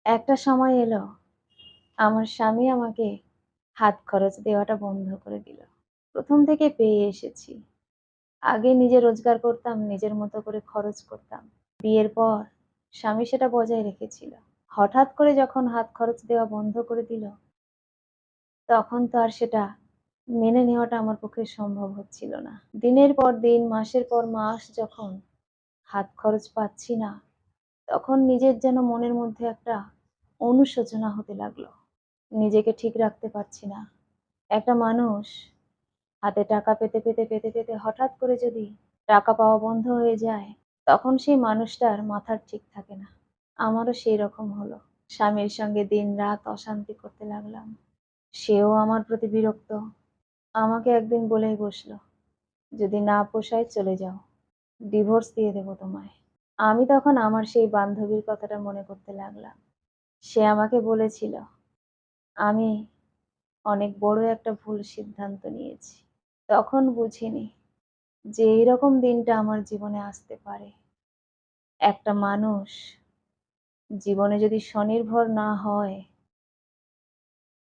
একটা সময় এলো আমার স্বামী আমাকে হাত খরচ দেওয়াটা বন্ধ করে দিল। ১ম থেকে পেয়ে এসেছি। আগে নিজে রোজগার করতাম, নিজের মতো করে খরচ করতাম। বিয়ের পর স্বামী সেটা বজায় রেখেছিল। হঠাৎ করে যখন হাত খরচ দেওয়া বন্ধ করে দিল, তখন তো আর সেটা মেনে নেওয়াটা আমার পক্ষে সম্ভব হচ্ছিল না। দিনের পর দিন, মাসের পর মাস যখন হাত খরচ পাচ্ছি না, তখন নিজের যেন মনের মধ্যে একটা অনুশোচনা হতে লাগলো। নিজেকে ঠিক রাখতে পারছি না। একটা মানুষ হাতে টাকা পেতে হঠাৎ করে যদি টাকা পাওয়া বন্ধ হয়ে যায়, তখন সেই মানুষটার মাথার ঠিক থাকে না। আমারও সেই রকম হলো। স্বামীর সঙ্গে দিনরাত অশান্তি করতে লাগলাম। সেও আমার প্রতি বিরক্ত। আমাকে একদিন বলেই বসলো, "যদি না পোষায় চলে যাও। ডিভোর্স দিয়ে দেব তোমায়।" আমি তখন আমার সেই বান্ধবীর কথাটা মনে করতে লাগলাম। সে আমাকে বলেছিল, আমি অনেক বড় একটা ভুল সিদ্ধান্ত নিয়েছি। তখন বুঝিনি যে এইরকম দিনটা আমার জীবনে আসতে পারে। একটা মানুষ জীবনে যদি স্বনির্ভর না হয়,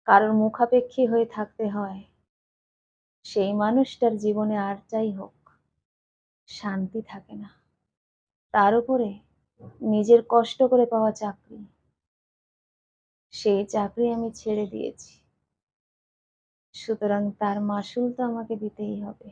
কারোর মুখাপেক্ষী হয়ে থাকতে হয়, সেই মানুষটার জীবনে আর যাই হোক, শান্তি থাকে না। তার উপরে নিজের কষ্ট করে পাওয়া চাকরি, সেই চাকরি আমি ছেড়ে দিয়েছি। সুতরাং তার মাশুল তো আমাকে দিতেই হবে।